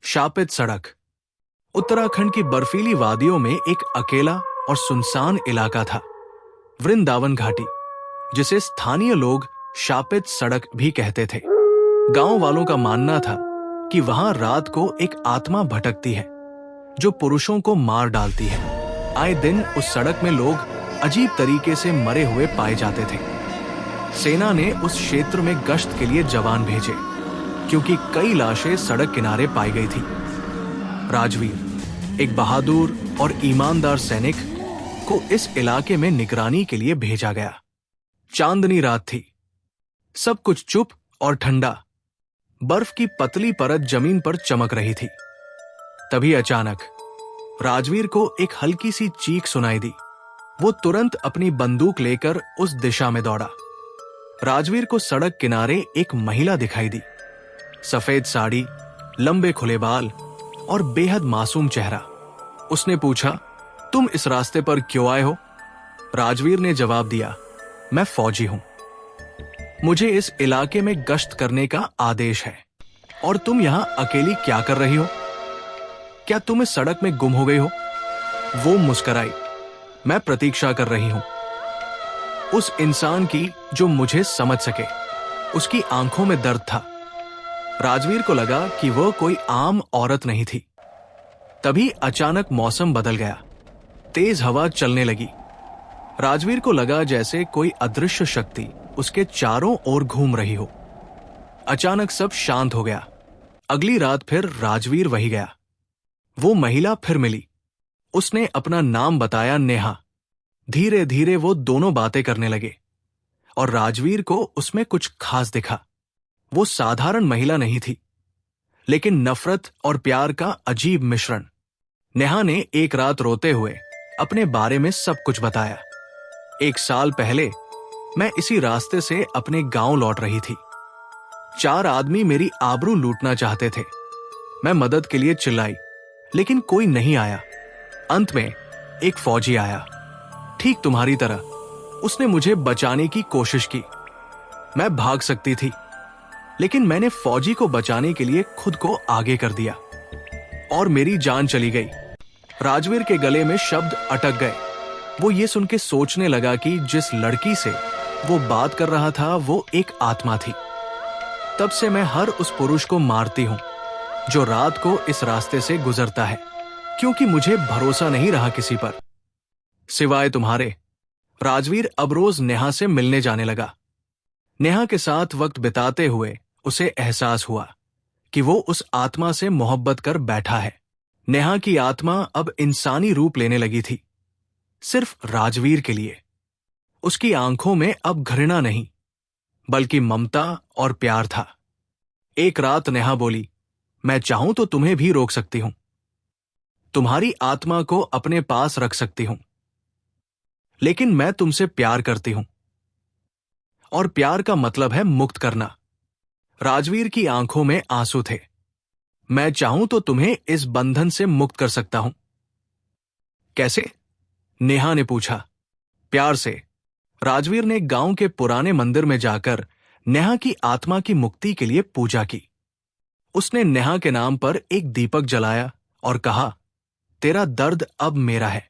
शापित सड़क। उत्तराखंड की बर्फीली वादियों में एक अकेला और सुनसान इलाका था, वृंदावन घाटी, जिसे स्थानीय लोग शापित सड़क भी कहते थे। गांव वालों का मानना था कि वहां रात को एक आत्मा भटकती है जो पुरुषों को मार डालती है। आए दिन उस सड़क में लोग अजीब तरीके से मरे हुए पाए जाते थे। सेना ने उस क्षेत्र में गश्त के लिए जवान भेजे क्योंकि कई लाशें सड़क किनारे पाई गई थी। राजवीर, एक बहादुर और ईमानदार सैनिक, को इस इलाके में निगरानी के लिए भेजा गया। चांदनी रात थी, सब कुछ चुप और ठंडा। बर्फ की पतली परत जमीन पर चमक रही थी। तभी अचानक राजवीर को एक हल्की सी चीख सुनाई दी। वो तुरंत अपनी बंदूक लेकर उस दिशा में दौड़ा। राजवीर को सड़क किनारे एक महिला दिखाई दी। सफेद साड़ी, लंबे खुले बाल और बेहद मासूम चेहरा। उसने पूछा, तुम इस रास्ते पर क्यों आए हो? राजवीर ने जवाब दिया, मैं फौजी हूं। मुझे इस इलाके में गश्त करने का आदेश है। और तुम यहां अकेली क्या कर रही हो? क्या तुम इस सड़क में गुम हो गई हो? वो मुस्कुराई, मैं प्रतीक्षा कर रही हूं उस इंसान की जो मुझे समझ सके। उसकी आंखों में दर्द था। राजवीर को लगा कि वह कोई आम औरत नहीं थी। तभी अचानक मौसम बदल गया। तेज हवा चलने लगी। राजवीर को लगा जैसे कोई अदृश्य शक्ति उसके चारों ओर घूम रही हो। अचानक सब शांत हो गया। अगली रात फिर राजवीर वही गया। वो महिला फिर मिली। उसने अपना नाम बताया, नेहा। धीरे धीरे वो दोनों बातें करने लगे और राजवीर को उसमें कुछ खास दिखा। वो साधारण महिला नहीं थी, लेकिन नफरत और प्यार का अजीब मिश्रण। नेहा ने एक रात रोते हुए अपने बारे में सब कुछ बताया। 1 साल पहले मैं इसी रास्ते से अपने गांव लौट रही थी। 4 आदमी मेरी आबरू लूटना चाहते थे। मैं मदद के लिए चिल्लाई, लेकिन कोई नहीं आया। अंत में एक फौजी आया, ठीक तुम्हारी तरह। उसने मुझे बचाने की कोशिश की। मैं भाग सकती थी, लेकिन मैंने फौजी को बचाने के लिए खुद को आगे कर दिया और मेरी जान चली गई। राजवीर के गले में शब्द अटक गए। वो ये सुन के सोचने लगा कि जिस लड़की से वो बात कर रहा था वो एक आत्मा थी। तब से मैं हर उस पुरुष को मारती हूं जो रात को इस रास्ते से गुजरता है, क्योंकि मुझे भरोसा नहीं रहा किसी पर, सिवाय तुम्हारे। राजवीर अब रोज नेहा से मिलने जाने लगा। नेहा के साथ वक्त बिताते हुए उसे एहसास हुआ कि वो उस आत्मा से मोहब्बत कर बैठा है। नेहा की आत्मा अब इंसानी रूप लेने लगी थी, सिर्फ राजवीर के लिए। उसकी आंखों में अब घृणा नहीं, बल्कि ममता और प्यार था। एक रात नेहा बोली, मैं चाहूं तो तुम्हें भी रोक सकती हूं। तुम्हारी आत्मा को अपने पास रख सकती हूं, लेकिन मैं तुमसे प्यार करती हूं, और प्यार का मतलब है मुक्त करना। राजवीर की आंखों में आंसू थे। मैं चाहूं तो तुम्हें इस बंधन से मुक्त कर सकता हूं। कैसे? नेहा ने पूछा। प्यार से। राजवीर ने गांव के पुराने मंदिर में जाकर नेहा की आत्मा की मुक्ति के लिए पूजा की। उसने नेहा के नाम पर एक दीपक जलाया और कहा, तेरा दर्द अब मेरा है।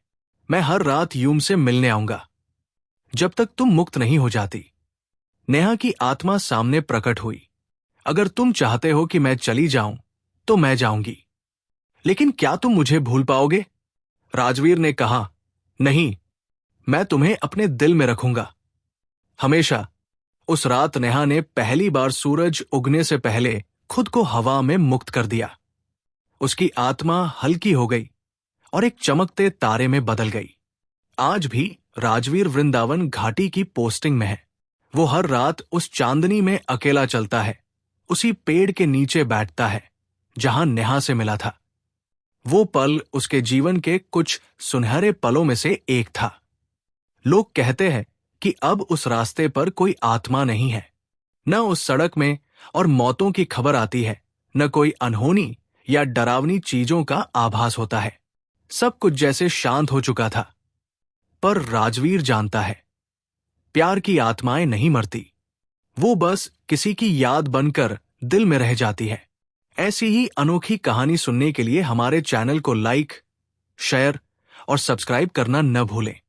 मैं हर रात यूम से मिलने आऊंगा जब तक तुम मुक्त नहीं हो जाती। नेहा की आत्मा सामने प्रकट हुई। अगर तुम चाहते हो कि मैं चली जाऊं तो मैं जाऊंगी, लेकिन क्या तुम मुझे भूल पाओगे? राजवीर ने कहा, नहीं, मैं तुम्हें अपने दिल में रखूंगा, हमेशा। उस रात नेहा ने पहली बार सूरज उगने से पहले खुद को हवा में मुक्त कर दिया। उसकी आत्मा हल्की हो गई और एक चमकते तारे में बदल गई। आज भी राजवीर वृंदावन घाटी की पोस्टिंग में है। वो हर रात उस चांदनी में अकेला चलता है, उसी पेड़ के नीचे बैठता है जहां नेहा से मिला था। वो पल उसके जीवन के कुछ सुनहरे पलों में से एक था। लोग कहते हैं कि अब उस रास्ते पर कोई आत्मा नहीं है। न उस सड़क में और मौतों की खबर आती है, न कोई अनहोनी या डरावनी चीजों का आभास होता है। सब कुछ जैसे शांत हो चुका था। पर राजवीर जानता है, प्यार की आत्माएं नहीं मरती। वो बस किसी की याद बनकर दिल में रह जाती है। ऐसी ही अनोखी कहानी सुनने के लिए हमारे चैनल को लाइक, शेयर और सब्सक्राइब करना न भूलें।